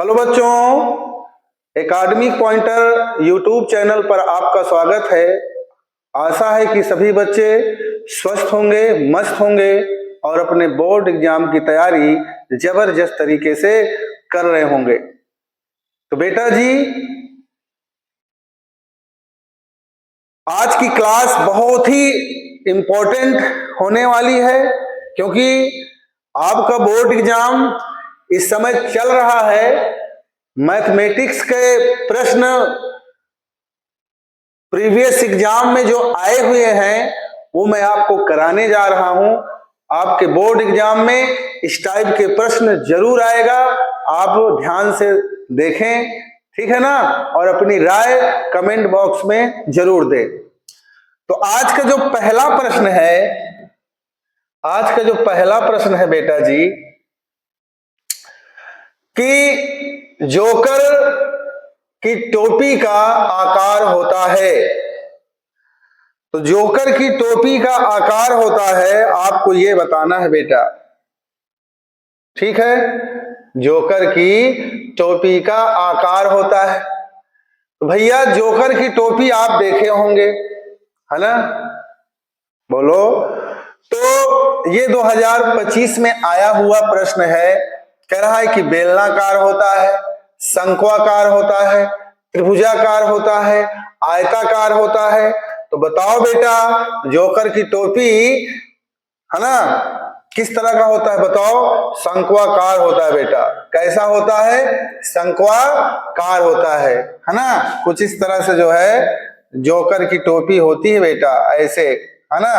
Hello बच्चों, academic pointer YouTube channel पर आपका स्वागत है। आशा है कि सभी बच्चे स्वस्थ होंगे, मस्त होंगे और अपने बोर्ड एग्जाम की तैयारी जबरदस्त तरीके से कर रहे होंगे। तो बेटा जी, आज की क्लास बहुत ही इम्पोर्टेंट होने वाली है, क्योंकि आपका बोर्ड एग्जाम इस समय चल रहा है। मैथमेटिक्स के प्रश्न प्रीवियस एग्जाम में जो आए हुए हैं वो मैं आपको कराने जा रहा हूं। आपके बोर्ड एग्जाम में इस टाइप के प्रश्न जरूर आएगा, आप ध्यान से देखें, ठीक है ना, और अपनी राय कमेंट बॉक्स में जरूर दें। तो आज का जो पहला प्रश्न है बेटा जी, कि जोकर की टोपी का आकार होता है। तो जोकर की टोपी का आकार होता है, आपको ये बताना है बेटा, ठीक है। जोकर की टोपी का आकार होता है। तो भैया जोकर की टोपी आप देखे होंगे, है ना, बोलो। तो ये 2025 में आया हुआ प्रश्न है। कह रहा है कि बेलनाकार होता है, शंक्वाकार होता है, त्रिभुजाकार होता है, आयताकार होता है। तो बताओ बेटा, जोकर की टोपी, है ना, किस तरह का होता है बताओ? शंक्वाकार होता है बेटा। कैसा होता है? शंक्वाकार होता है ना। कुछ इस तरह से जो है जोकर की टोपी होती है बेटा, ऐसे, है ना,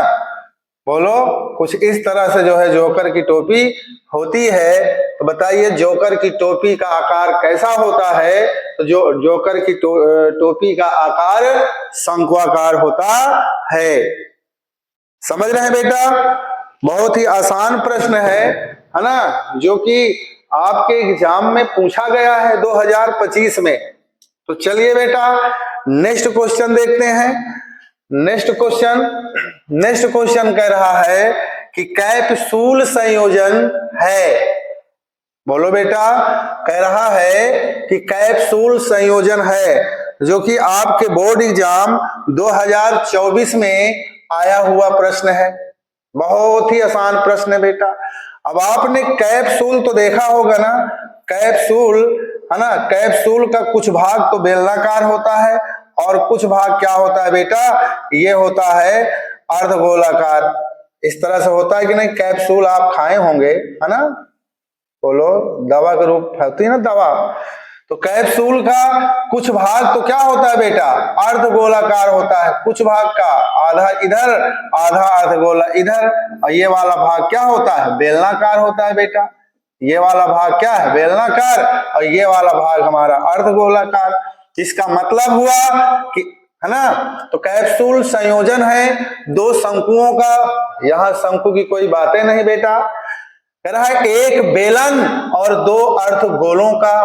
बोलो। कुछ इस तरह से जो है जोकर की टोपी होती है। तो बताइए जोकर की टोपी का आकार कैसा होता है? तो जोकर की टोपी का आकार शंक्वाकार होता है। समझ रहे हैं बेटा? बहुत ही आसान प्रश्न है ना, जो कि आपके एग्जाम में पूछा गया है 2025 में। तो चलिए बेटा नेक्स्ट क्वेश्चन देखते हैं। नेक्स्ट क्वेश्चन कह रहा है कि कैप्सूल संयोजन है। बोलो बेटा, कह रहा है कि कैप्सूल संयोजन है, जो कि आपके बोर्ड एग्जाम 2024 में आया हुआ प्रश्न है। बहुत ही आसान प्रश्न है बेटा। अब आपने कैप्सूल तो देखा होगा ना, कैप्सूल, है ना, कैप्सूल का कुछ भाग तो बेलनाकार होता है और कुछ भाग क्या होता है बेटा? ये होता है अर्धगोलाकार। इस तरह से होता है कि नहीं? कैप्सूल आप खाए होंगे, है ना, बोलो, दवा के रूप होती है ना दवा। तो कैप्सूल का कुछ भाग तो क्या होता है बेटा? अर्धगोलाकार होता है। कुछ भाग का आधा इधर, आधा अर्धगोला इधर, और ये वाला भाग क्या होता है? बेलनाकार होता है बेटा। ये वाला भाग क्या है? बेलनाकार, और ये वाला भाग हमारा अर्धगोलाकार। इसका मतलब हुआ कि, है ना, तो कैप्सूल संयोजन है दो शंकुओं का। यहां शंकु की कोई बातें नहीं बेटा। कह रहा है एक बेलन और दो अर्धगोलों का,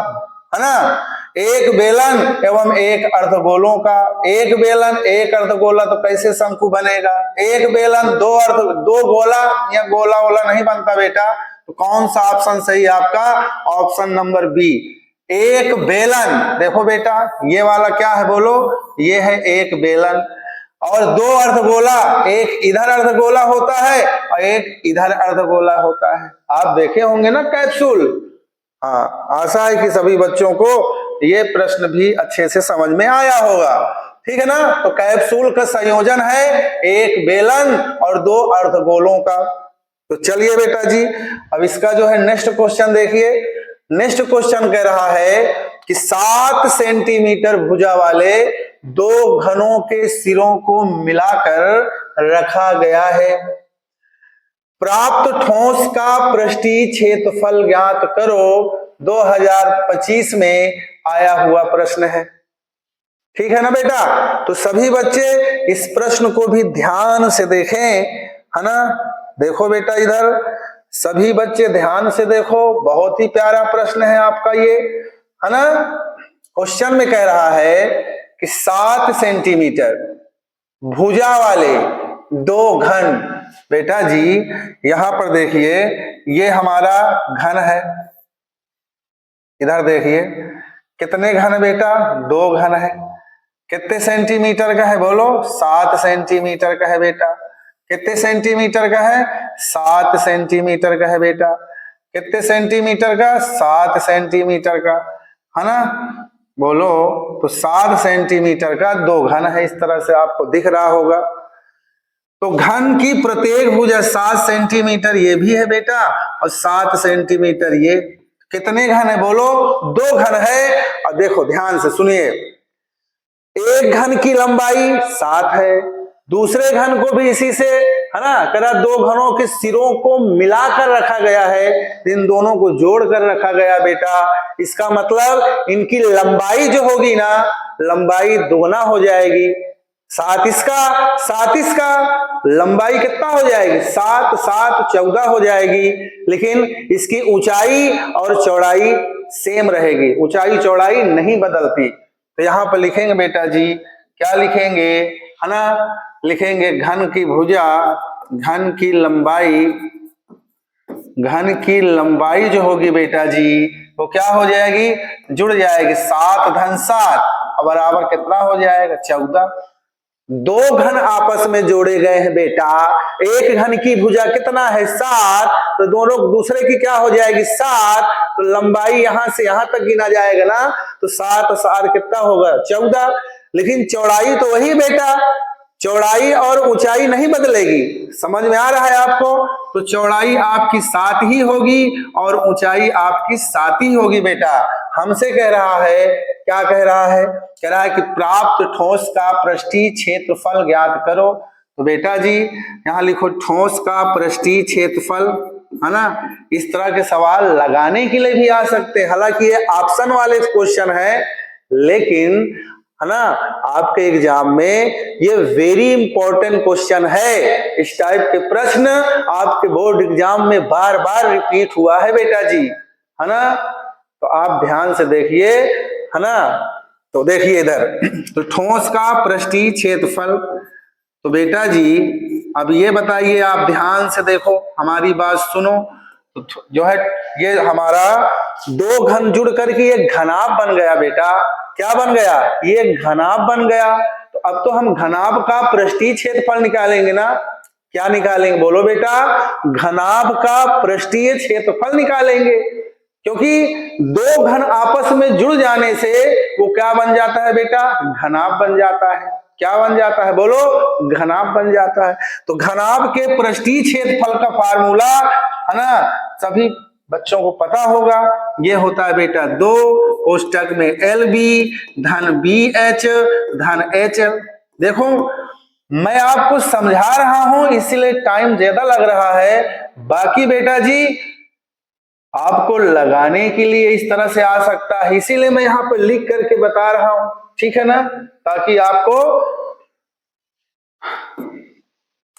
है ना, एक बेलन एवं एक अर्धगोलों का। एक बेलन एक अर्धगोला, तो कैसे शंकु बनेगा? एक बेलन दो गोला, या गोला वोला नहीं बनता बेटा। तो कौन सा ऑप्शन सही है आपका? ऑप्शन नंबर बी, एक बेलन। देखो बेटा, ये वाला क्या है बोलो? ये है एक बेलन। और दो अर्धगोला, एक इधर अर्धगोला होता है और एक इधर अर्धगोला होता है। आप देखे होंगे ना कैप्सूल। हाँ, आशा है कि सभी बच्चों को ये प्रश्न भी अच्छे से समझ में आया होगा, ठीक है ना। तो कैप्सूल का संयोजन है एक बेलन और दो अर्धगोलों का। तो चलिए बेटा जी, अब इसका जो है नेक्स्ट क्वेश्चन देखिए। नेक्स्ट क्वेश्चन कह रहा है कि 7 सेंटीमीटर भुजा वाले दो घनों के सिरों को मिलाकर रखा गया है। प्राप्त ठोस का पृष्ठीय क्षेत्रफल ज्ञात करो। 2025 में आया हुआ प्रश्न है, ठीक है ना बेटा। तो सभी बच्चे इस प्रश्न को भी ध्यान से देखें, है ना। देखो बेटा, इधर सभी बच्चे ध्यान से देखो, बहुत ही प्यारा प्रश्न है आपका ये, है ना। क्वेश्चन में कह रहा है कि 7 सेंटीमीटर भुजा वाले दो घन। बेटा जी यहां पर देखिए, ये हमारा घन है, इधर देखिए कितने घन बेटा, 2 घन है। कितने सेंटीमीटर का है बोलो, 7 सेंटीमीटर का है बेटा। कितने सेंटीमीटर का है, 7 सेंटीमीटर का है बेटा। कितने सेंटीमीटर का, 7 सेंटीमीटर का, है ना। बोलो तो 7 सेंटीमीटर का 2 घन है, इस तरह से आपको दिख रहा होगा। तो घन की प्रत्येक भुजा 7 सेंटीमीटर ये भी है बेटा, और 7 सेंटीमीटर ये। कितने घन है बोलो, 2 घन है। और देखो ध्यान से सुनिए, एक घन की लंबाई 7 है, दूसरे घन को भी इसी से, है ना, करा 2 घनों के सिरों को मिलाकर रखा गया है, इन दोनों को जोड़कर रखा गया बेटा। इसका मतलब इनकी लंबाई जो होगी ना, लंबाई दुगना हो जाएगी। 7 इसका लंबाई कितना हो जाएगी, 7 7 14 हो जाएगी। लेकिन इसकी ऊंचाई और चौड़ाई सेम रहेगी, ऊंचाई चौड़ाई नहीं बदलती। तो यहां पर लिखेंगे बेटा जी, क्या लिखेंगे, है ना, लिखेंगे घन की भुजा, घन की लंबाई जो होगी बेटा जी वो क्या हो जाएगी, जुड़ जाएगी। 7 धन 7 बराबर कितना हो जाएगा, 14। 2 घन आपस में जोड़े गए हैं बेटा, एक घन की भुजा कितना है, 7, तो दोनों दूसरे की क्या हो जाएगी, 7, तो लंबाई यहां से यहां तक गिना जाएगा ना, तो 7 7 कितना होगा, 14। लेकिन चौड़ाई तो वही बेटा, चौड़ाई और ऊंचाई नहीं बदलेगी। समझ में आ रहा है आपको, तो चौड़ाई आपकी 7 ही होगी और ऊंचाई आपकी 7 ही होगी बेटा। हमसे कह रहा है, क्या कह रहा है, कह रहा है कि प्राप्त ठोस का पृष्ठीय क्षेत्रफल ज्ञात करो। तो बेटा जी यहां लिखो ठोस का पृष्ठीय क्षेत्रफल, है ना। इस तरह के सवाल लगाने के लिए भी आ सकते हैं, हालांकि ये ऑप्शन वाले क्वेश्चन है, लेकिन है ना आपके एग्जाम में ये वेरी इंपॉर्टेंट क्वेश्चन है। इस टाइप के प्रश्न आपके बोर्ड एग्जाम में बार बार रिपीट हुआ है बेटा जी, है ना। तो आप ध्यान से देखिए, है ना। तो देखिए इधर, तो ठोस का पृष्ठीय क्षेत्रफल, तो बेटा जी अब ये बताइए, आप ध्यान से देखो, हमारी बात सुनो। तो जो है ये हमारा 2 घन जुड़ करके ये घनाभ बन गया बेटा। क्या बन गया, ये घनाभ बन गया। तो अब तो हम घनाभ का पृष्ठीय क्षेत्रफल निकालेंगे ना। क्या निकालेंगे बोलो बेटा, घनाभ का पृष्ठीय क्षेत्रफल निकालेंगे, क्योंकि 2 घन आपस में जुड़ जाने से वो क्या बन जाता है बेटा, घनाभ बन जाता है। क्या बन जाता है बोलो, घनाभ बन जाता है। तो घनाभ के पृष्ठीय क्षेत्रफल का फार्मूला, है ना, सभी बच्चों को पता होगा। ये होता है बेटा 2 कोष्टक में LB धन BH धन HL। देखो मैं आपको समझा रहा हूं इसलिए टाइम ज्यादा लग रहा है, बाकी बेटा जी आपको लगाने के लिए इस तरह से आ सकता है, इसीलिए मैं यहां पर लिख करके बता रहा हूं, ठीक है ना, ताकि आपको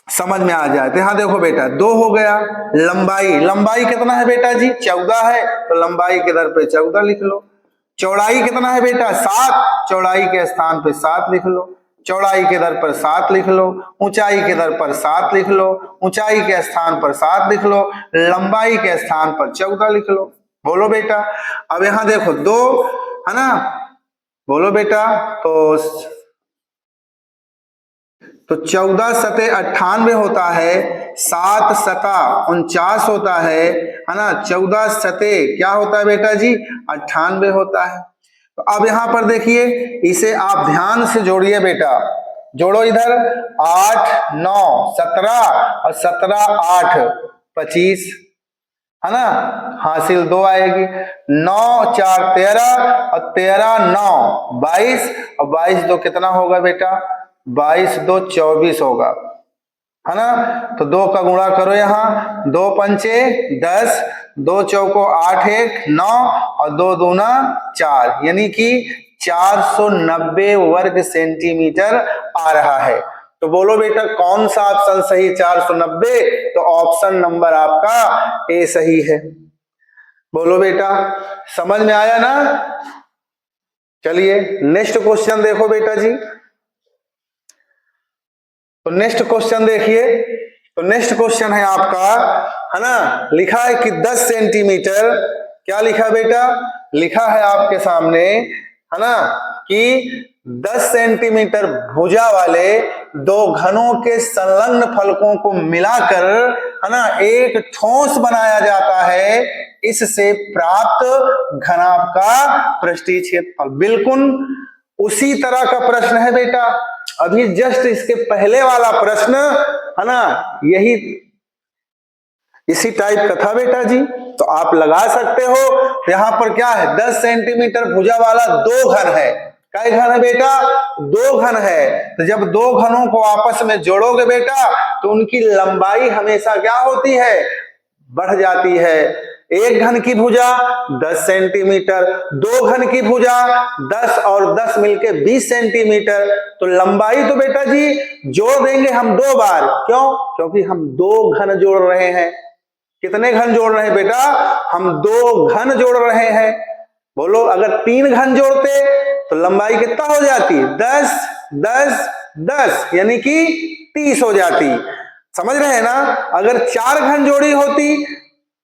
समझ में आ जाए। तो यहां देखो बेटा 2 हो गया। लंबाई कितना है बेटा जी, 14 है, तो लंबाई के दर पे 14 लिख लो। चौड़ाई कितना है बेटा, 7, चौड़ाई के स्थान पे 7 लिख लो। चौड़ाई के दर पर 7 लिख लो, ऊंचाई के दर पर 7 लिख लो, ऊंचाई के स्थान पर 7 लिख लो, लंबाई के स्थान पर 14 लिख लो। बोलो बेटा, अब यहां देखो 2, है ना, बोलो बेटा, तो 14 सते 98 होता है, 7 सता 49 होता है ना, 14 सते क्या होता है बेटा जी, 98 होता है। तो अब यहां पर देखिए, इसे आप ध्यान से जोड़िए बेटा, जोड़ो इधर, 8 9 17 और 17 8 25, है ना, हासिल 2 आएगी। 9 4 13 और 13 9 22 और 22 2 कितना होगा बेटा, 22 2 24 होगा, है ना। तो 2 का गुणा करो, यहाँ 2 पंचे 10, 2 चौको 8 1 9 और 2 दूना 4, यानी कि 490 वर्ग सेंटीमीटर आ रहा है। तो बोलो बेटा कौन सा ऑप्शन सही, 490, तो ऑप्शन नंबर आपका ए सही है। बोलो बेटा, समझ में आया ना। चलिए नेक्स्ट क्वेश्चन देखो बेटा जी। तो नेक्स्ट क्वेश्चन देखिए, तो नेक्स्ट क्वेश्चन है आपका, है ना, लिखा है कि 10 सेंटीमीटर, क्या लिखा बेटा, लिखा है आपके सामने, है ना, कि 10 सेंटीमीटर भुजा वाले दो घनों के संलग्न फलकों को मिलाकर, है ना, एक ठोस बनाया जाता है। इससे प्राप्त घनाभ का पृष्ठीय क्षेत्रफल। बिल्कुल उसी तरह का प्रश्न है बेटा, अभी जस्ट इसके पहले वाला प्रश्न, है ना, यही इसी टाइप का था बेटा जी। तो आप लगा सकते हो। यहां पर क्या है, 10 सेंटीमीटर भुजा वाला दो घन है। कई घन है बेटा? दो घन है। तो जब दो घनों को आपस में जोड़ोगे बेटा तो उनकी लंबाई हमेशा क्या होती है, बढ़ जाती है। एक घन की भुजा 10 सेंटीमीटर, दो घन की भुजा 10 और 10 मिलके 20 सेंटीमीटर। तो लंबाई तो बेटा जी जोड़ देंगे हम दो बार। क्यों? क्योंकि हम दो घन जोड़ रहे हैं। कितने घन जोड़ रहे हैं बेटा? हम दो घन जोड़ रहे हैं। बोलो, अगर 3 घन जोड़ते तो लंबाई कितना हो जाती? 10 10 10 यानी कि 30 हो जाती। समझ रहे हैं ना? अगर 4 घन जोड़ी होती,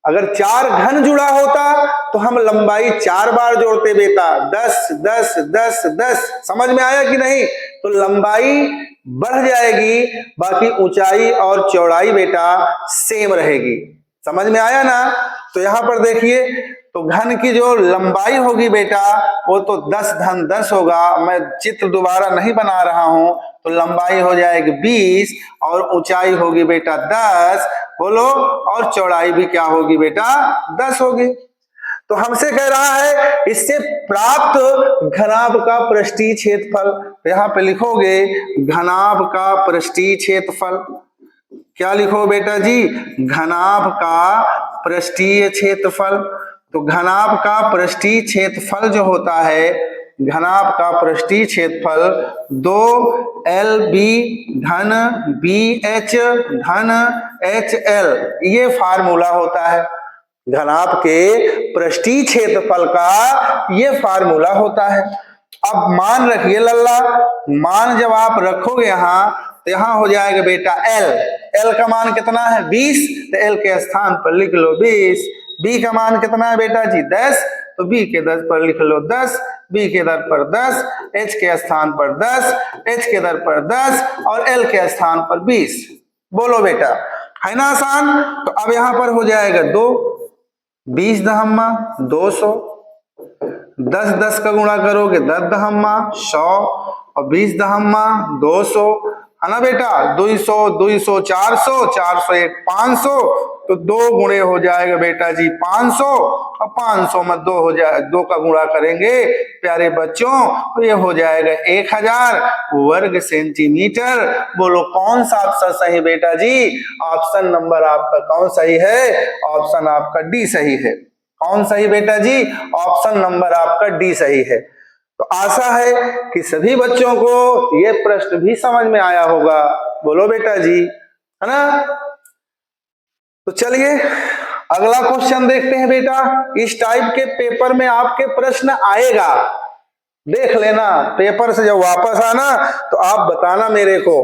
अगर 4 घन जुड़ा होता तो हम लंबाई 4 बार जोड़ते बेटा, 10 10 10 10। समझ में आया कि नहीं? तो लंबाई बढ़ जाएगी, बाकी ऊंचाई और चौड़ाई बेटा सेम रहेगी। समझ में आया ना? तो यहां पर देखिए, तो घन की जो लंबाई होगी बेटा वो तो 10 धन 10 होगा। मैं चित्र दोबारा नहीं बना रहा हूं। तो लंबाई हो जाएगी 20 और ऊंचाई होगी बेटा 10। बोलो, और चौड़ाई भी क्या होगी बेटा? 10 होगी। तो हमसे कह रहा है इससे प्राप्त घनाभ का पृष्ठीय क्षेत्रफल। यहां पे लिखोगे घनाभ का पृष्ठीय क्षेत्रफल। क्या लिखो बेटा जी? घनाभ का पृष्ठीय क्षेत्रफल। तो घनाभ का पृष्ठीय क्षेत्रफल जो होता है, घनाभ का पृष्ठीय क्षेत्रफल 2LB धन BH धन HL, ये फार्मूला होता है। घनाभ के पृष्ठीय क्षेत्रफल का ये फार्मूला होता है। अब मान रखिए लल्ला, मान जब आप रखोगे यहां तो यहां हो जाएगा बेटा L का मान कितना है? 20। तो L के स्थान पर लिख लो 20। B का मान कितना है बेटा जी? 10। तो B के 10 पर लिख लो 10, B के दर पर 10, H के स्थान पर 10, H के दर पर 10 और L के स्थान पर 20। बोलो बेटा, है ना आसान? तो अब यहां पर हो जाएगा 2, 20 दहम्मा 200, 10 10 का गुणा करोगे 10 दहम्मा 100 और 20 दहम्मा 200, है ना बेटा? 200 200 400, 400 1 500। तो 2 गुणे हो जाएगा बेटा जी 500 और 500 में 2 हो जाए, 2 का गुणा करेंगे प्यारे बच्चों तो ये हो जाएगा 1000 वर्ग सेंटीमीटर। बोलो कौन सा ऑप्शन सही बेटा जी? ऑप्शन नंबर आपका कौन सही है? ऑप्शन आपका डी सही है। कौन सही बेटा जी? ऑप्शन नंबर आपका डी सही है। तो आशा है कि सभी बच्चों को यह प्रश्न भी समझ में आया होगा। बोलो बेटा जी, है ना? तो चलिए अगला क्वेश्चन देखते हैं बेटा। इस टाइप के पेपर में आपके प्रश्न आएगा, देख लेना। पेपर से जब वापस आना तो आप बताना मेरे को,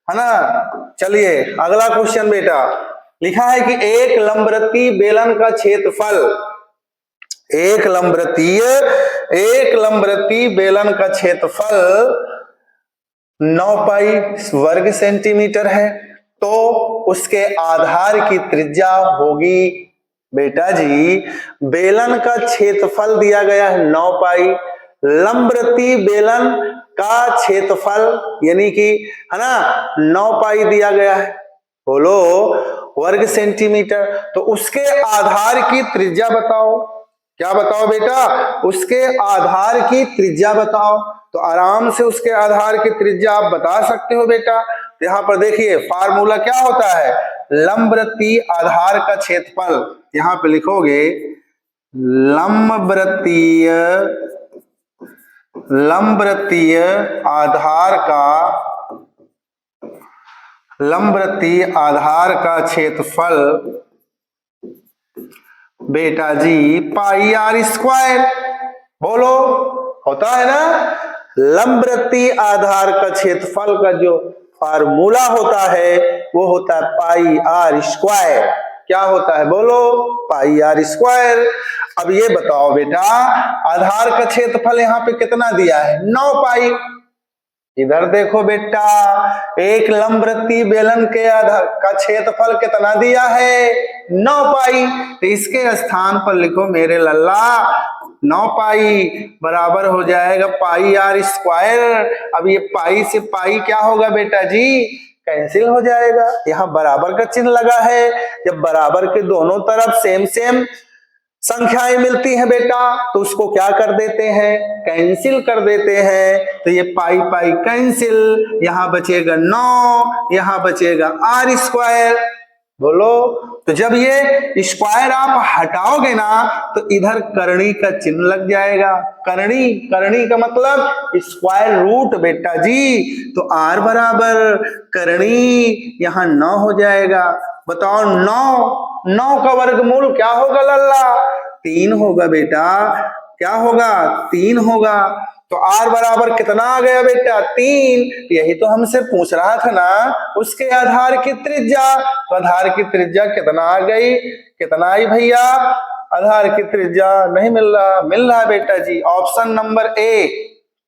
है ना? चलिए अगला क्वेश्चन बेटा, लिखा है कि एक लंबवृत्तीय बेलन का क्षेत्रफल, एक लंबवृत्तीय बेलन का क्षेत्रफल 9 पाई वर्ग सेंटीमीटर है। तो उसके आधार की त्रिज्या होगी बेटा जी, बेलन का क्षेत्रफल दिया गया है 9 पाई, लंबवृत्तीय बेलन का क्षेत्रफल यानी कि, है ना, 9 पाई दिया गया है। बोलो वर्ग सेंटीमीटर। तो उसके आधार की त्रिज्या बताओ। क्या बताओ बेटा? उसके आधार की त्रिज्या बताओ। तो आराम से उसके आधार की त्रिज्या आप बता सकते हो बेटा। यहां पर देखिए फार्मूला क्या होता है, लंबवृत्तीय आधार का क्षेत्रफल। यहां पे लिखोगे लंबवृत्तीय आधार का क्षेत्रफल बेटा जी पाई आर स्क्वायर। बोलो, होता है ना? लंबवृत्तीय आधार का क्षेत्रफल का जो फार्मूला होता है वो होता है पाई आर स्क्वायर। क्या होता है बोलो, पाई आर स्क्वायर। अब ये बताओ बेटा, आधार का क्षेत्रफल यहाँ पे कितना दिया है, 9 पाई। इधर देखो बेटा, एक लंबवृत्तीय बेलन के आधार का क्षेत्रफल कितना दिया है, 9 पाई। तो इसके स्थान पर लिखो मेरे लल्ला 9 पाई बराबर हो जाएगा पाई आर स्क्वायर। अब ये पाई से पाई क्या होगा बेटा जी, कैंसिल हो जाएगा। यहाँ बराबर का चिन्ह लगा है, जब बराबर के दोनों तरफ सेम सेम संख्याएं मिलती हैं बेटा, तो उसको क्या कर देते हैं, कैंसिल कर देते हैं। तो ये पाई पाई कैंसिल, यहां बचेगा 9, यहां बचेगा आर स्क्वायर। बोलो, तो जब ये स्क्वायर आप हटाओगे ना तो इधर करणी का चिन्ह लग जाएगा। करणी, करणी का मतलब स्क्वायर रूट बेटा जी। तो आर बराबर करणी यहां 9 हो जाएगा। बताओ 9 का वर्गमूल क्या होगा लल्ला, 3 होगा बेटा। क्या होगा, 3 होगा। तो आर बराबर कितना आ गया बेटा, 3। यही तो हमसे पूछ रहा था ना, उसके आधार की त्रिज्या। तो आधार की त्रिज्या कितना आ गई, कितना आई भैया, आधार की त्रिज्या नहीं मिल रहा बेटा जी। ऑप्शन नंबर ए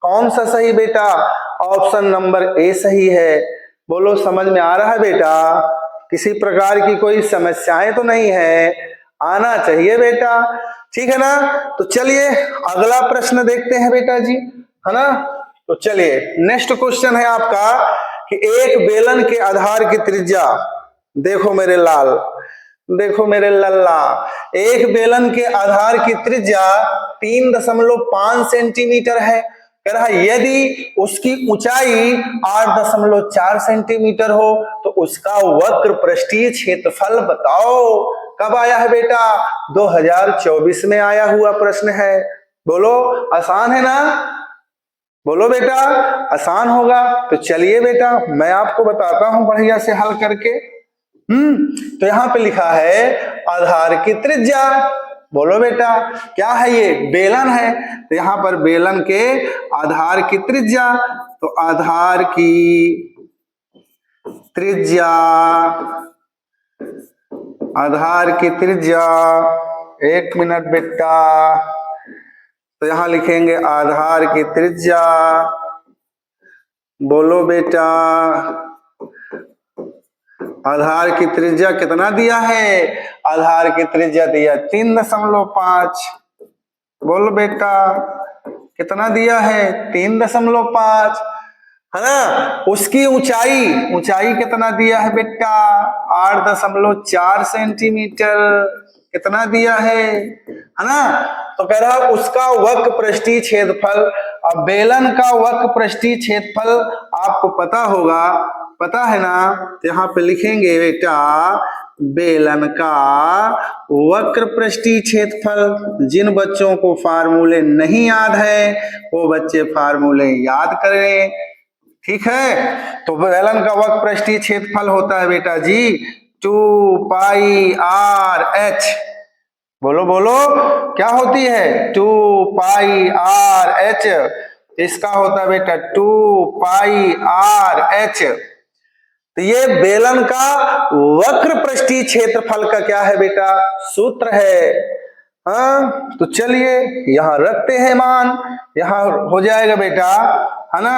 कौन सा सही बेटा, ऑप्शन नंबर ए सही है। बोलो, समझ में आ रहा है बेटा, किसी प्रकार की कोई समस्याएं तो नहीं है, आना चाहिए बेटा, ठीक है ना। तो चलिए अगला प्रश्न देखते हैं बेटा जी, है ना। तो चलिए नेक्स्ट क्वेश्चन है आपका कि एक बेलन के आधार की त्रिज्या, देखो मेरे लाल, देखो मेरे लल्ला, एक बेलन के आधार की त्रिज्या 3.5 सेंटीमीटर है। कह रहा यदि उसकी ऊंचाई 8.4 सेंटीमीटर हो तो उसका वक्र पृष्ठीय क्षेत्रफल बताओ। कब आया है बेटा, 2024 में आया हुआ प्रश्न है। बोलो, आसान है ना, बोलो बेटा, आसान होगा। तो चलिए बेटा मैं आपको बताता हूं बढ़िया से हल करके। तो यहां पे लिखा है आधार की त्रिज्या। बोलो बेटा, क्या है ये, बेलन है। तो यहां पर बेलन के आधार की त्रिज्या, तो आधार की त्रिज्या, आधार की त्रिज्या, 1 मिनट बेटा। तो यहां लिखेंगे आधार की त्रिज्या। बोलो बेटा, आधार की त्रिज्या कितना दिया है, आधार की त्रिज्या दिया 3.5। बोलो बेटा, कितना दिया है, 3.5, है ना। उसकी ऊंचाई, ऊंचाई कितना दिया है बेटा, 8.4 सेंटीमीटर। कितना दिया है ना। तो कह रहा उसका वक्र पृष्ठीय क्षेत्रफल। अब बेलन का वक्र पृष्ठीय क्षेत्रफल आपको पता होगा, पता है ना। तो यहाँ पे लिखेंगे बेटा बेलन का वक्र पृष्ठीय क्षेत्रफल। जिन बच्चों को फार्मूले नहीं याद है वो बच्चे फार्मूले याद करें, ठीक है। तो बेलन का वक्र पृष्ठीय क्षेत्रफल होता है बेटा जी 2 पाई आर एच। बोलो बोलो, क्या होती है, 2 पाई आर एच। इसका होता है बेटा 2 पाई आर एच। तो ये बेलन का वक्र पृष्ठीय क्षेत्रफल का क्या है बेटा, सूत्र है। हाँ, तो चलिए यहां रखते हैं मान। यहां हो जाएगा बेटा, है ना,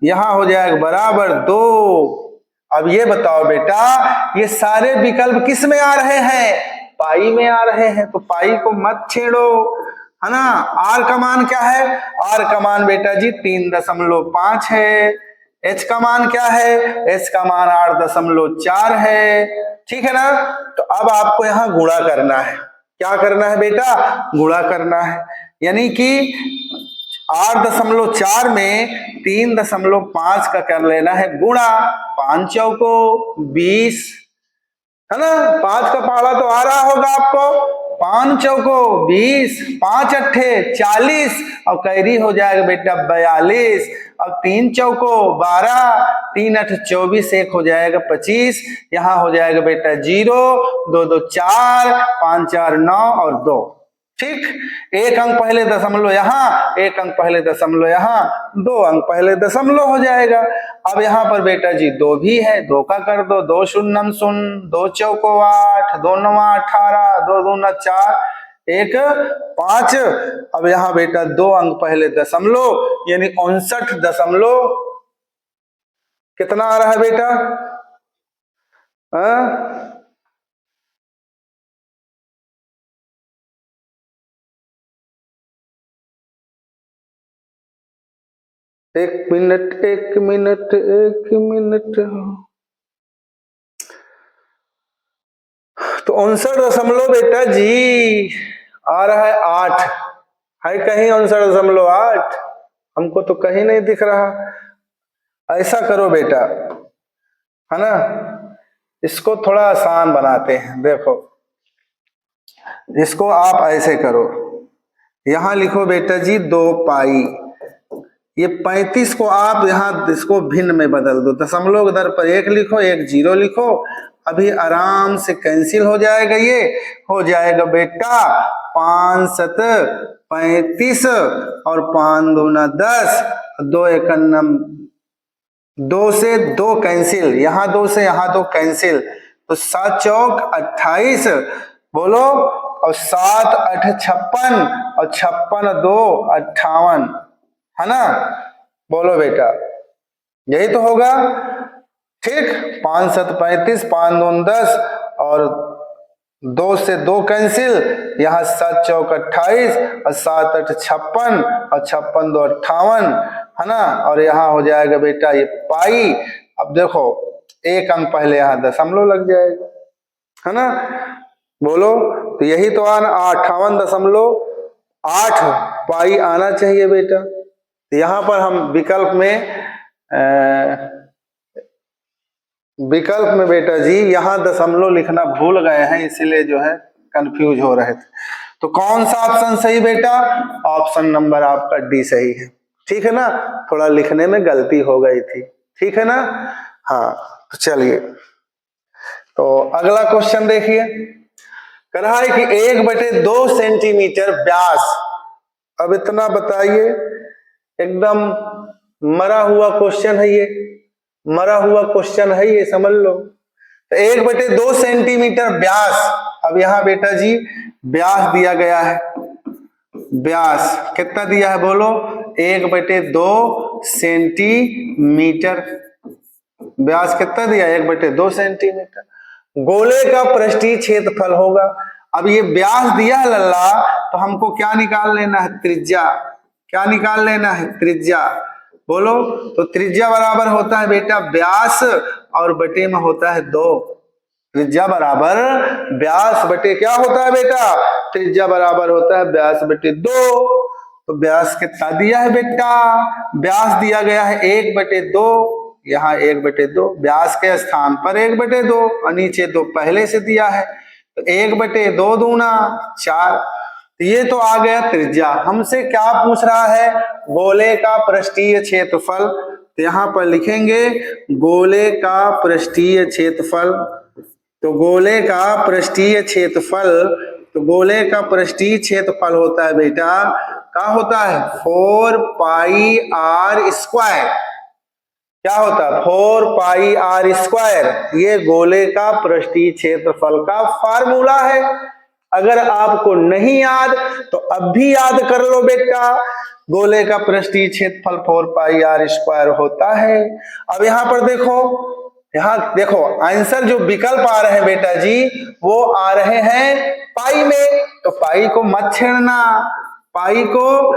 यहां हो जाएगा बराबर 2। अब ये बताओ बेटा, ये सारे विकल्प किस में आ रहे हैं, पाई में आ रहे हैं। तो पाई को मत छेड़ो, है ना। आर का मान क्या है, आर का मान बेटा जी 3.5 है। एच का मान क्या है, एच का मान 8.4 है, ठीक है ना। तो अब आपको यहाँ गुणा करना है। क्या करना है बेटा, गुणा करना है। यानी कि 8.4 में 3.5 का कर लेना है गुणा। 5 चौको 20, है ना। 5 का पहाड़ा तो आ रहा होगा आपको। 5 चौको 20, 5 अट्ठे 40 और कैरी हो जाएगा बेटा 42। अब 3 चौको 12, 3 अठ 24, 1 हो जाएगा 25। यहाँ हो जाएगा बेटा 0, 2 2 4, 5 4 9 और 2। ठीक, एक अंक पहले दशमलव यहाँ, एक अंक पहले दशमलव यहाँ, 2 अंक पहले दशमलव हो जाएगा। अब यहाँ पर बेटा जी 2 भी है, 2 का कर दो, 2 शून्यम शून्य, 2 चौको 8, 2 नवा 18, 2 दूना 4, 1 5। अब यहाँ बेटा 2 अंक पहले दशमलव, यानी 59 दशमलव कितना आ रहा है बेटा? एक मिनट एक मिनट एक मिनट, तो 59 बेटा जी आ रहा है 8, है कहीं 59.8? हमको तो कहीं नहीं दिख रहा। ऐसा करो बेटा, है ना, इसको थोड़ा आसान बनाते हैं। देखो इसको आप ऐसे करो, यहां लिखो बेटा जी 2 पाई, ये 35 को आप यहां इसको भिन्न में बदल दो, दशमलव दर पर 1 लिखो, 1 0 लिखो, अभी आराम से कैंसिल हो जाएगा। ये हो जाएगा बेटा 5 7 35 और 5 दूना 10, 2 1 2 से 2 कैंसिल, यहाँ 2 से यहाँ 2 कैंसिल, तो 7 चौक 28 बोलो, और 7 8 56 और 56 2 58, है ना, बोलो बेटा यही तो होगा। ठीक, 5 7 35, 5 2 10 और 2 से 2 कैंसिल, यहाँ 7 चौक 28 और 7 8 56 और 56 2 58, है ना, और यहाँ हो जाएगा बेटा ये पाई। अब देखो 1 अंक पहले यहाँ दशमलव लग जाएगा, है ना, बोलो, तो यही तो आना 58.8 पाई आना चाहिए बेटा। यहाँ पर हम विकल्प में बेटा जी यहाँ दशमलव लिखना भूल गए हैं, इसीलिए जो है कंफ्यूज हो रहे थे। तो कौन सा ऑप्शन सही बेटा? ऑप्शन नंबर आपका डी सही है। ठीक है ना, थोड़ा लिखने में गलती हो गई थी, ठीक है ना। हाँ तो चलिए, तो अगला क्वेश्चन देखिए, कह रहा है कि 1/2 सेंटीमीटर व्यास। अब इतना बताइए, एकदम मरा हुआ क्वेश्चन है ये, मरा हुआ क्वेश्चन है ये, समझ लो। तो 1/2 सेंटीमीटर व्यास। अब यहां बेटा जी व्यास दिया गया है, व्यास कितना दिया है बोलो? 1/2 सेंटीमीटर। व्यास कितना दिया? 1/2 सेंटीमीटर। गोले का पृष्ठीय क्षेत्रफल होगा। अब ये व्यास दिया है लल्ला, तो हमको क्या निकाल लेना है? त्रिज्या। क्या निकाल लेना है? त्रिज्या। बोलो, तो त्रिज्या बराबर होता है बेटा व्यास और बटे में होता है 2। त्रिज्या बराबर व्यास बटे क्या होता है बेटा? त्रिज्या बराबर होता है व्यास बटे 2। तो व्यास कितना दिया है बेटा? व्यास दिया गया है 1/2, यहाँ 1/2, व्यास के स्थान पर 1/2 और नीचे 2 पहले से दिया है, तो 1/2 दूना 4। तो ये तो आ गया त्रिज्या। हमसे क्या पूछ रहा है? गोले का पृष्ठीय क्षेत्रफल। तो यहाँ पर लिखेंगे गोले का पृष्ठीय क्षेत्रफल। तो गोले का पृष्ठीय क्षेत्रफल, तो गोले का पृष्ठीय क्षेत्रफल होता है बेटा, क्या होता है? 4 पाई r स्क्वायर। क्या होता है? 4 पाई r स्क्वायर। ये गोले का पृष्ठीय क्षेत्रफल का फार्मूला है। अगर आपको नहीं याद तो अब भी याद कर लो बेटा, गोले का पृष्ठीय क्षेत्रफल 4 पाई r स्क्वायर होता है। अब यहाँ पर देखो, यहाँ देखो आंसर जो विकल्प आ रहे हैं बेटा जी, वो आ रहे हैं पाई में। तो पाई को मत छेड़ना, पाई को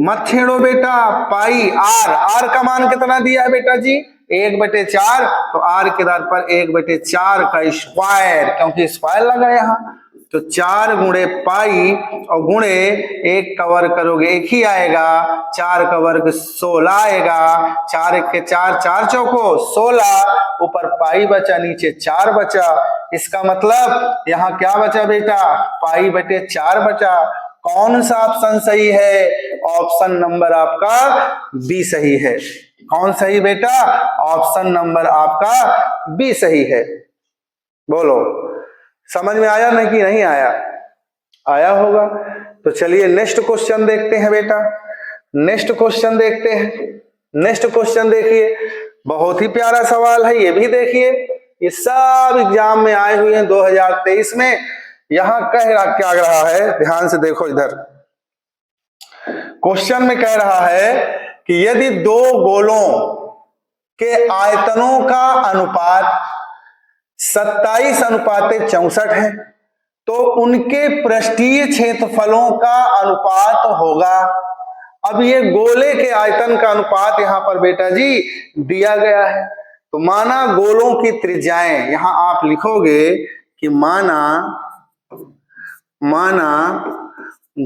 मत छेड़ो बेटा। पाई आर का मान कितना दिया है बेटा जी? 1/4। तो आर के आधार पर 1/4 का स्क्वायर, क्योंकि स्क्वायर लगा यहाँ, तो 4 गुणे पाई और गुणे 1 का वर्ग करोगे 1 ही आएगा, 4 का वर्ग 16 आएगा। 4 1 के 4, 4 चौको 16, ऊपर पाई बचा, नीचे 4 बचा। इसका मतलब यहाँ क्या बचा बेटा? पाई बटे 4 बचा। कौन सा ऑप्शन सही है? ऑप्शन नंबर आपका बी सही है। कौन सही बेटा? ऑप्शन नंबर आपका बी सही है। बोलो, समझ में आया नहीं कि नहीं आया? आया होगा। तो चलिए नेक्स्ट क्वेश्चन देखते हैं बेटा। नेक्स्ट क्वेश्चन देखते हैं। नेक्स्ट क्वेश्चन देखिए, बहुत ही प्यारा सवाल है ये भी। देखिए ये सब एग्जाम में आए हुए हैं 2023 में। यहां क्या रहा है, ध्यान से देखो इधर। क्वेश्चन में कह रहा है कि यदि दो गोलों के आयतनों का अनुपात 27:64 है तो उनके पृष्ठीय क्षेत्रफलों का अनुपात होगा। अब ये गोले के आयतन का अनुपात यहां पर बेटा जी दिया गया है। तो माना गोलों की त्रिज्याएं, यहां आप लिखोगे कि माना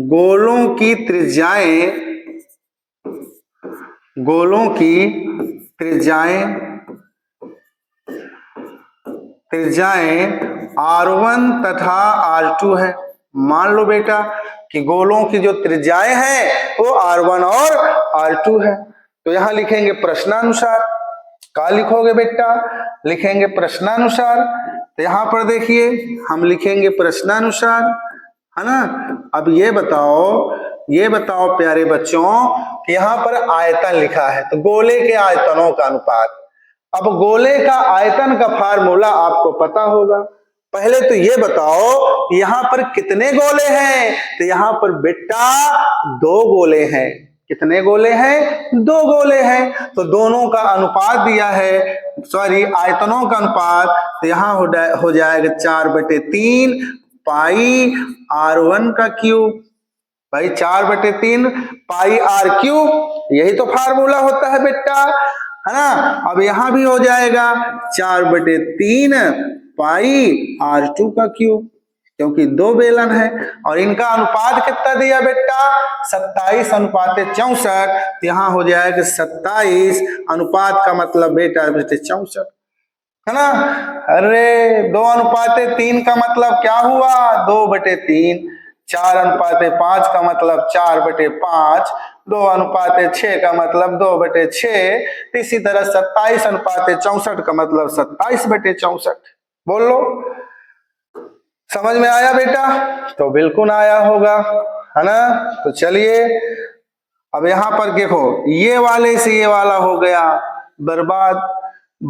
गोलों की त्रिज्याएं R1 तथा R2 है। मान लो बेटा कि गोलों की जो त्रिज्याएं हैं वो R1 और R2 है। तो यहां लिखेंगे प्रश्नानुसार। क्या लिखोगे बेटा, लिखेंगे प्रश्नानुसार। तो यहां पर देखिए हम लिखेंगे प्रश्नानुसार, है ना। अब ये बताओ प्यारे बच्चों कि यहां पर आयतन लिखा है, तो गोले के आयतनों का अनुपात। अब गोले का आयतन का फार्मूला आपको पता होगा। पहले तो ये बताओ यहां पर कितने गोले हैं। तो यहां पर बेटा 2 गोले हैं। कितने गोले हैं, 2 गोले हैं। तो दोनों का अनुपात दिया है, सॉरी आयतनों का अनुपात। तो यहां हो जाएगा 4/3 पाई R1 का क्यूब। भाई 4/3 पाई R3, यही तो फार्मूला होता है बेटा, है ना। अब यहां भी हो जाएगा 4/3 पाई R2 का क्यूब, क्योंकि 2 बेलन है। और इनका अनुपात कितना दिया बेटा, 27:64। यहां हो जाएगा 27 अनुपात का मतलब बेटा 64, है ना। अरे 2:3 का मतलब क्या हुआ, 2/3। 4:5 का मतलब 4/5। 2:6 का मतलब 2/6। इसी तरह 27:64 का मतलब 27/64। बोल लो, समझ में आया बेटा। तो बिल्कुल आया होगा, है ना। तो चलिए अब यहां पर देखो, ये वाले से ये वाला हो गया बर्बाद।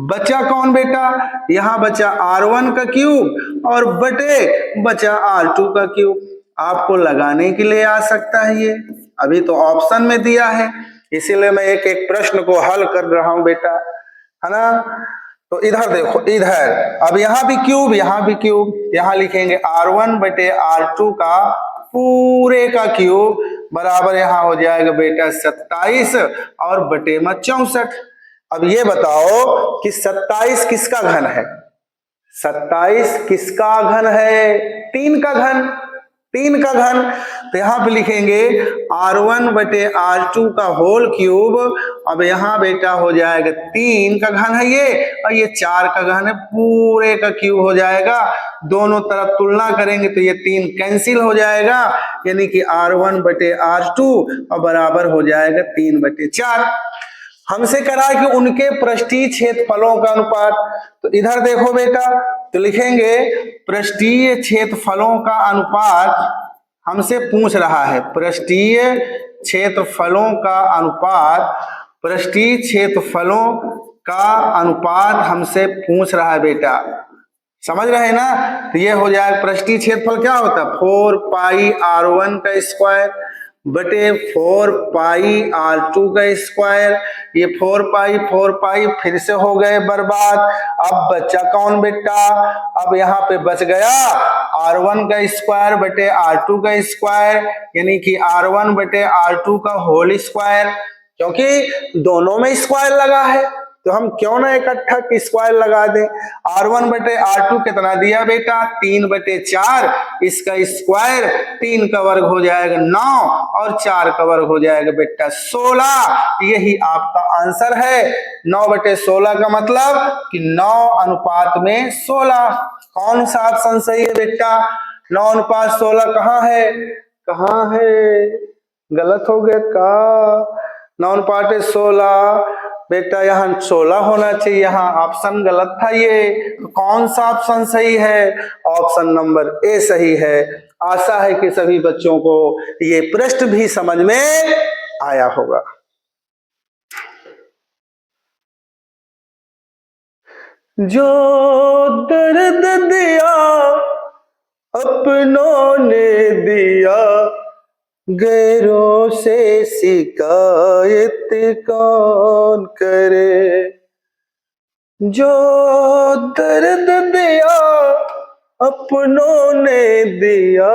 बचा कौन बेटा, यहां बचा R1 का क्यूब और बटे बचा R2 का क्यूब। आपको लगाने के लिए आ सकता है ये, अभी तो ऑप्शन में दिया है, इसीलिए मैं एक एक प्रश्न को हल कर रहा हूं बेटा, है ना। तो इधर देखो, इधर अब यहां भी क्यूब, यहां भी क्यूब। यहां लिखेंगे R1 बटे R2 का पूरे का क्यूब बराबर यहां हो जाएगा बेटा 27 और बटे में 64। अब ये बताओ कि 27 किसका घन है, 27 किसका घन है, 3 का घन, 3 का घन। तो यहां पे लिखेंगे R1 बटे R2 का होल क्यूब। अब यहां बेटा हो जाएगा 3 का घन है ये, और ये 4 का घन है, पूरे का क्यूब हो जाएगा। दोनों तरफ तुलना करेंगे तो ये 3 कैंसिल हो जाएगा, यानी कि R1 बटे R2 और बराबर हो जाएगा 3/4। हमसे करा है कि उनके पृष्ठीय क्षेत्रफलों का अनुपात। तो इधर देखो बेटा, तो लिखेंगे पृष्ठीय क्षेत्रफलों का अनुपात हमसे पूछ रहा है, पृष्ठीय क्षेत्रफलों का अनुपात, पृष्ठीय क्षेत्रफलों का अनुपात हमसे पूछ रहा है बेटा, समझ रहे हैं ना। तो ये हो जाएगा पृष्ठीय क्षेत्रफल क्या होता है, 4 पाई R1 का स्क्वायर बटे 4 पाई R2 का स्क्वायर। ये 4 पाई फिर से हो गए बर्बाद। अब बचा कौन बेटा, अब यहाँ पे बच गया R1 का स्क्वायर बटे R2 का स्क्वायर, यानी कि R1 बटे R2 का होल स्क्वायर। क्योंकि दोनों में स्क्वायर लगा है तो हम क्यों ना इकट्ठा स्क्वायर लगा दें। R1 बटे R2 कितना दिया बेटा, 3/4। इसका स्क्वायर 3 का वर्ग हो जाएगा 9 और 4 का वर्ग हो जाएगा बेटा 16। यही आपका आंसर है। 9/16 का मतलब कि 9:16। कौन सा ऑप्शन सही है बेटा, 9:16 कहाँ है, कहाँ है, गलत हो गया का। 9/16 बेटा यहाँ 16 होना चाहिए, यहाँ ऑप्शन गलत था ये। कौन सा ऑप्शन सही है? ऑप्शन नंबर ए सही है। आशा है कि सभी बच्चों को ये प्रश्न भी समझ में आया होगा। जो दर्द दिया अपनों ने दिया, गैरों से शिकायत कौन करे। जो दर्द दिया अपनों ने दिया,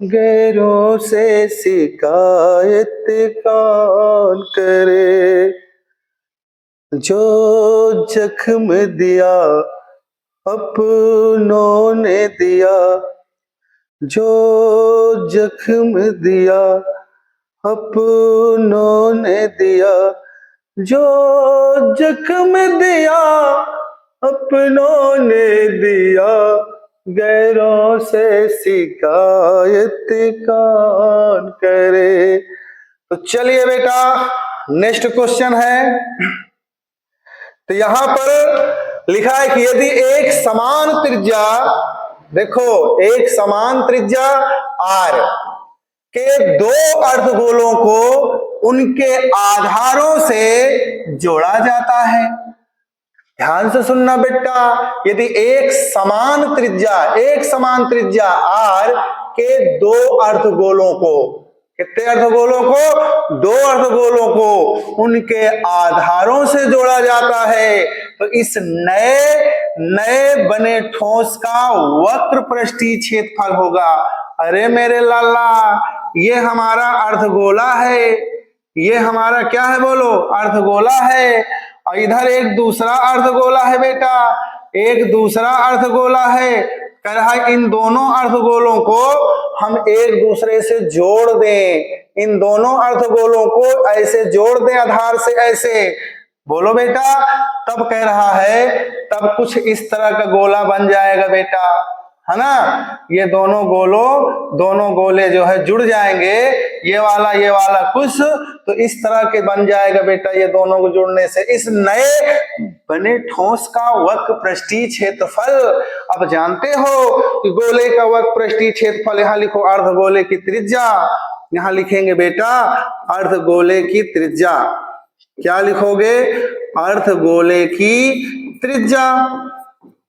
गैरों से शिकायत कौन करे। जो जख्म दिया अपनों ने दिया, जो जख्म दिया अपनों ने दिया, जो जख्म दिया अपनों ने दिया, गैरों से शिकायत कौन करे। तो चलिए बेटा नेक्स्ट क्वेश्चन है। तो यहां पर लिखा है कि यदि एक समान त्रिज्या, देखो एक समान त्रिज्या r के दो अर्धगोलों को उनके आधारों से जोड़ा जाता है। ध्यान से सुनना बेटा, यदि एक समान त्रिज्या r के दो अर्धगोलों को, कितने अर्धगोलों को? दो अर्धगोलों को उनके आधारों से जोड़ा जाता है, तो इस नए बने ठोस का वक्र पृष्ठीय क्षेत्रफल होगा। अरे मेरे लाला, ये हमारा अर्धगोला है, ये हमारा क्या है बोलो? अर्धगोला है। और इधर एक दूसरा अर्धगोला है बेटा, एक दूसरा अर्धगोला है। कह रहा है इन दोनों अर्धगोलों को हम एक दूसरे से जोड़ दें, इन दोनों अर्धगोलों को ऐसे जोड़ दें आधार से, ऐसे बोलो बेटा। तब कह रहा है तब कुछ इस तरह का गोला बन जाएगा बेटा, है ना। ये दोनों गोले जो है जुड़ जाएंगे, ये वाला कुछ तो इस तरह के बन जाएगा बेटा। ये दोनों को जुड़ने से इस नए बने ठोस का वक्र पृष्ठीय क्षेत्रफल। अब जानते हो कि गोले का वक्र पृष्ठीय क्षेत्रफल, यहां लिखो अर्धगोले की त्रिज्या, यहां लिखेंगे बेटा अर्धगोले की त्रिज्या। क्या लिखोगे? अर्धगोले की त्रिज्या।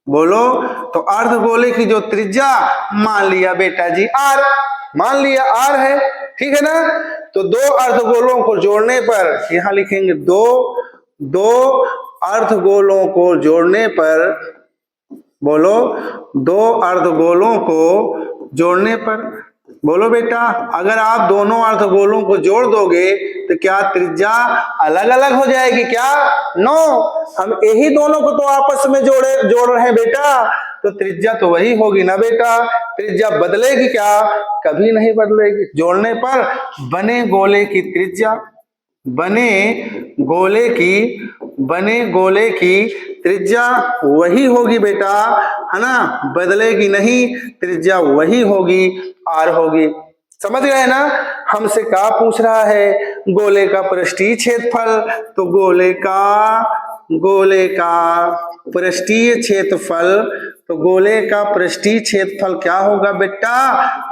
बोलो, तो अर्धगोले की जो त्रिज्या मान लिया बेटा जी r, मान लिया r है, ठीक है ना। तो दो अर्धगोलों को जोड़ने पर, यहां लिखेंगे दो अर्धगोलों को जोड़ने पर, बोलो दो अर्धगोलों को जोड़ने पर, बोलो बेटा अगर आप दोनों अर्धगोलों को जोड़ दोगे तो क्या त्रिज्या अलग अलग हो जाएगी क्या? नो, हम यही दोनों को तो आपस में जोड़ रहे हैं बेटा, तो त्रिज्या तो वही होगी ना बेटा। त्रिज्या बदलेगी क्या? कभी नहीं बदलेगी। जोड़ने पर बने गोले की त्रिज्या, बने गोले की त्रिज्या वही होगी बेटा, है ना, बदलेगी नहीं, त्रिज्या वही होगी, r होगी। समझ गए ना? हमसे क्या पूछ रहा है? गोले का पृष्ठीय क्षेत्रफल। तो गोले का पृष्ठीय क्षेत्रफल, तो गोले का पृष्ठीय क्षेत्रफल क्या होगा बेटा?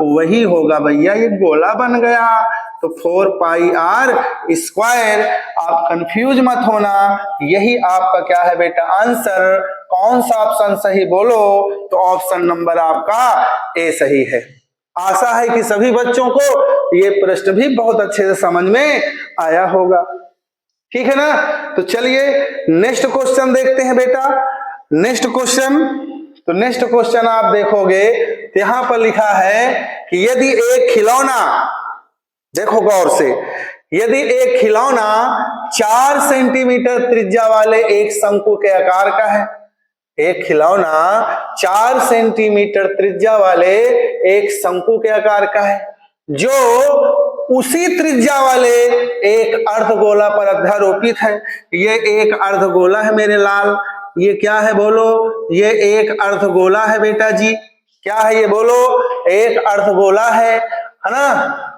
वही होगा भैया, ये गोला बन गया तो 4 पाई r स्क्वायर। आप कंफ्यूज मत होना, यही आपका क्या है बेटा आंसर। कौन सा ऑप्शन सही बोलो? तो ऑप्शन नंबर आपका ए सही है। आशा है कि सभी बच्चों को ये प्रश्न भी बहुत अच्छे से समझ में आया होगा, ठीक है ना। तो चलिए नेक्स्ट क्वेश्चन देखते हैं बेटा। नेक्स्ट क्वेश्चन आप देखोगे तो यहां पर लिखा है कि यदि एक खिलौना, देखो गौर से, यदि एक खिलौना 4 सेंटीमीटर त्रिज्या वाले एक शंकु के आकार का है, एक खिलौना 4 सेंटीमीटर त्रिज्या वाले एक शंकु के आकार का है, जो उसी त्रिज्या वाले एक अर्धगोला पर अध्यारोपित है। ये एक अर्धगोला है मेरे लाल, ये क्या है बोलो? ये एक अर्धगोला है बेटा जी। क्या है ये बोलो? एक अर्धगोला है। है ना।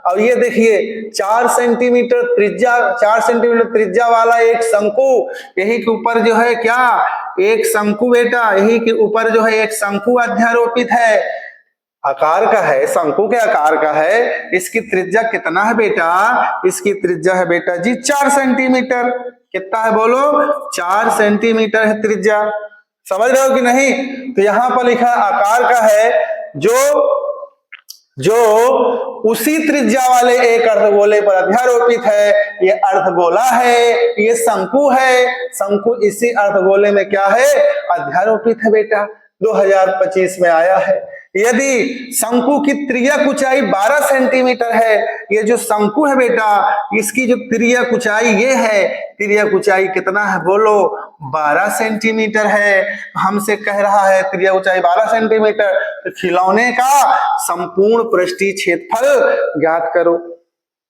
अब ये देखिए 4 सेंटीमीटर त्रिज्या वाला एक शंकु, यही के ऊपर जो है क्या, एक शंकु बेटा, यही के ऊपर जो है एक शंकु अध्यारोपित है, आकार का है, शंकु के आकार का है। इसकी त्रिज्या कितना है बेटा, इसकी त्रिज्या है बेटा जी 4 सेंटीमीटर। कितना है बोलो, 4 सेंटीमीटर है त्रिज्या। समझ रहे हो कि नहीं। तो यहां पर लिखा आकार का है, जो उसी त्रिज्या वाले एक अर्धगोले पर अध्यारोपित है। ये अर्धगोला है, ये शंकु है, शंकु इसी अर्धगोले में क्या है, अध्यारोपित है बेटा। 2025 में आया है। यदि शंकु की तिर्यक ऊंचाई 12 सेंटीमीटर है, ये जो शंकु है बेटा, इसकी जो तिर्यक ऊंचाई ये है, तिर्यक ऊंचाई कितना है बोलो, 12 सेंटीमीटर है। हमसे कह रहा है तिर्यक ऊंचाई 12 सेंटीमीटर, तो खिलौने का संपूर्ण पृष्ठीय क्षेत्रफल ज्ञात करो।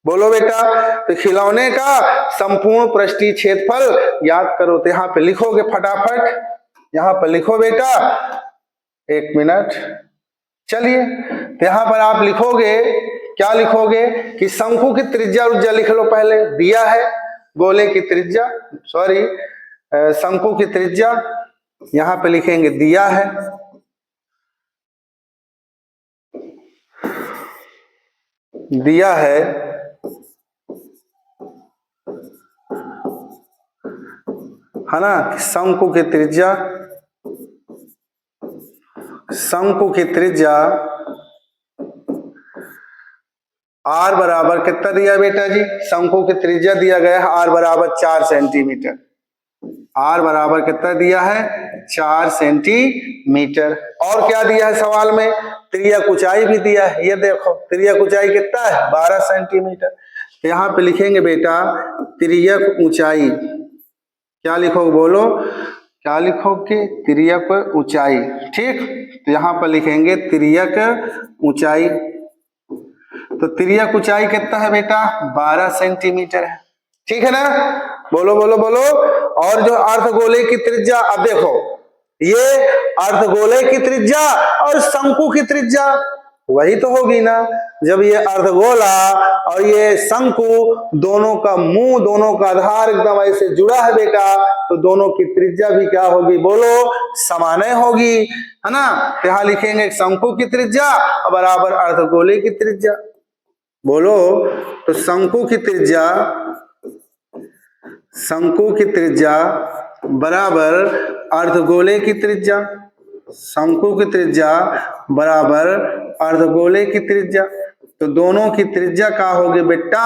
बोलो बेटा, तो खिलौने का संपूर्ण पृष्ठीय क्षेत्रफल ज्ञात करो। तो यहाँ पे लिखोगे फटाफट, यहाँ पर लिखो बेटा, 1 मिनट, चलिए। तो यहां पर आप लिखोगे, क्या लिखोगे कि शंकु की त्रिज्या ऊर्जा लिख लो, पहले दिया है गोले की त्रिज्या, सॉरी शंकु की त्रिज्या यहां पे लिखेंगे दिया है, दिया है ना। शंकु की त्रिज्या, शंकु की त्रिज्या आर बराबर कितना दिया बेटा जी, शंकु की त्रिज्या दिया गया है आर बराबर 4 सेंटीमीटर। आर बराबर कितना दिया है, 4 सेंटीमीटर। और क्या दिया है सवाल में, तिर्यक ऊंचाई भी दिया है। ये देखो तिर्यक ऊंचाई कितना है, 12 सेंटीमीटर। तो यहाँ पे लिखेंगे बेटा तिर्यक ऊंचाई, क्या लिखोगे बोलो, क्या लिखोगे, तिर्यक ऊंचाई, ठीक। तो यहाँ पर लिखेंगे तिर्यक ऊंचाई। तो तिर्यक ऊंचाई कितना है बेटा, 12 सेंटीमीटर है, ठीक है ना। बोलो बोलो बोलो। और जो अर्धगोले की त्रिज्या, अब देखो ये अर्धगोले की त्रिज्या और शंकु की त्रिज्या वही तो होगी ना। जब ये अर्धगोला और ये शंकु दोनों का मुंह, दोनों का आधार एकदम ऐसे जुड़ा है बेटा, तो दोनों की त्रिज्या भी क्या होगी बोलो, समान होगी, है ना। तो यहां लिखेंगे शंकु की त्रिज्या बराबर अर्धगोले की त्रिज्या। बोलो, तो शंकु की त्रिज्या, शंकु की त्रिज्या बराबर अर्धगोले की त्रिज्या, शंकु की त्रिज्या बराबर अर्धगोले की त्रिज्या। तो दोनों की त्रिज्या क्या होगी बेटा,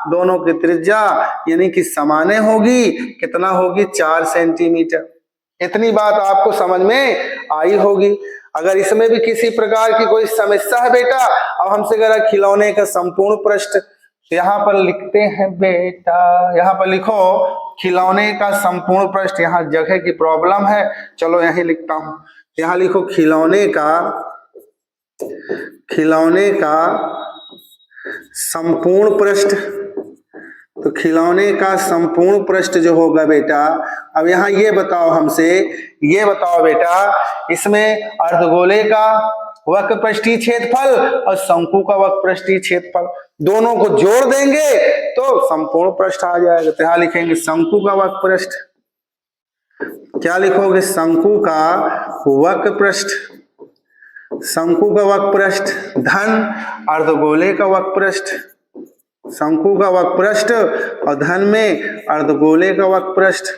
दोनों की त्रिज्या यानी कि समाने होगी, कितना होगी, 4 सेंटीमीटर। इतनी बात आपको समझ में आई होगी। अगर इसमें भी किसी प्रकार की कोई समस्या है बेटा, अब हमसे अगर खिलौने का संपूर्ण पृष्ठ, तो यहाँ पर लिखते हैं बेटा, यहाँ पर लिखो खिलौने का संपूर्ण पृष्ठ, यहाँ जगह की प्रॉब्लम है, चलो यही लिखता हूं। यहाँ लिखो खिलौने का संपूर्ण पृष्ठ। तो खिलौने का संपूर्ण पृष्ठ जो होगा बेटा, अब यहाँ ये बताओ हमसे, ये बताओ बेटा, इसमें अर्धगोले का वक्र पृष्ठीय क्षेत्रफल और शंकु का वक्र पृष्ठीय क्षेत्रफल दोनों को जोड़ देंगे तो संपूर्ण पृष्ठ आ जाएगा। तो यहाँ लिखेंगे शंकु का वक्र पृष्ठ, क्या लिखोगे, शंकु का वक्र पृष्ठ, शंकु का वक्र पृष्ठ धन अर्धगोले का वक्र पृष्ठ, शंकु का वक्र पृष्ठ और धन में अर्धगोले का वक्र पृष्ठ,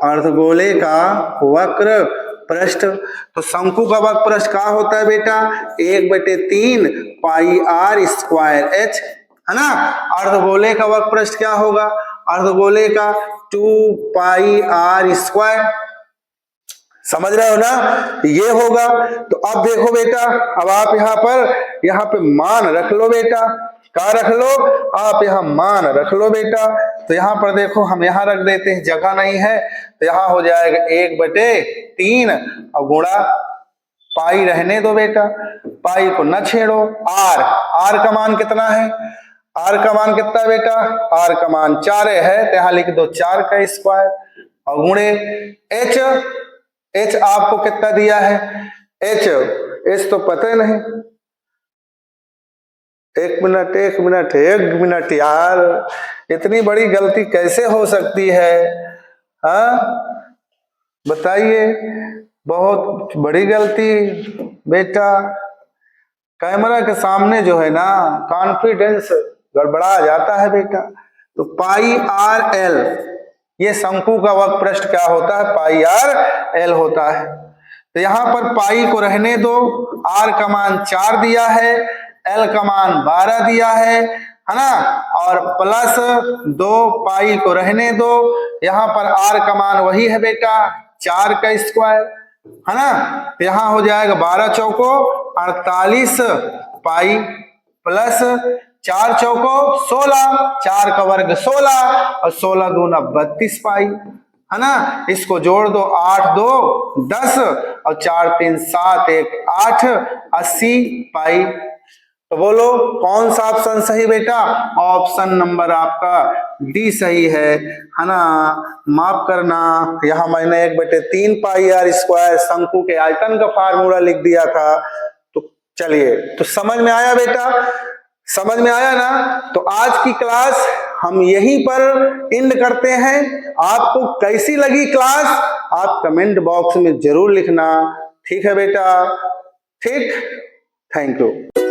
अर्धगोले का वक्र पृष्ठ। तो शंकु का वक्र पृष्ठ क्या होता है बेटा, 1/3 पाई r स्क्वायर h, है ना। अर्धगोले का वक्र पृष्ठ क्या होगा, अर्धगोले का 2 पाई r स्क्वायर, समझ रहे हो ना, ये होगा। तो अब देखो बेटा, अब आप यहाँ पे मान रख लो बेटा, क्या रख लो आप, यहाँ मान रख लो बेटा। तो यहाँ पर देखो हम यहाँ रख देते हैं, जगह नहीं है, तो यहाँ हो जाएगा 1/3 और गुणा पाई रहने दो बेटा, पाई को न छेड़ो, आर का मान कितना है, आर का मान कितना है बेटा, आर का मान 4 है, तो यहाँ लिख दो 4 का स्क्वायर और गुणे एच आपको कितना दिया है, एच तो पता ही नहीं, एक मिनट यार, इतनी बड़ी गलती कैसे हो सकती है? हाँ बताइए, बहुत बड़ी गलती बेटा। कैमरा के सामने जो है ना कॉन्फिडेंस गड़बड़ा जाता है बेटा। तो पाई आर एल, ये शंकु का वक्र पृष्ठ क्या होता है? पाई आर एल होता है। तो यहां पर पाई को रहने दो, आर का मान 4 दिया है, एल का मान 12 दिया है ना, और प्लस 2 पाई को रहने दो। यहां पर आर का मान वही है बेटा 4 का स्क्वायर, है ना। तो यहां हो जाएगा 12 चौको 48 पाई प्लस 4 चौको 16, 4 का वर्ग 16 और 16 दूना 32 पाई, है ना। इसको जोड़ दो, 8 2 10 और 4 3 7 1 8 80 पाई। तो बोलो कौन सा ऑप्शन सही बेटा? ऑप्शन नंबर आपका डी सही है ना। माफ करना, यहां मैंने 1/3 पाई आर स्क्वायर शंकु के आयतन का फार्मूला लिख दिया था। तो चलिए, तो समझ में आया बेटा? समझ में आया ना? तो आज की क्लास हम यहीं पर एंड करते हैं। आपको कैसी लगी क्लास आप कमेंट बॉक्स में जरूर लिखना, ठीक है बेटा? ठीक, थैंक यू।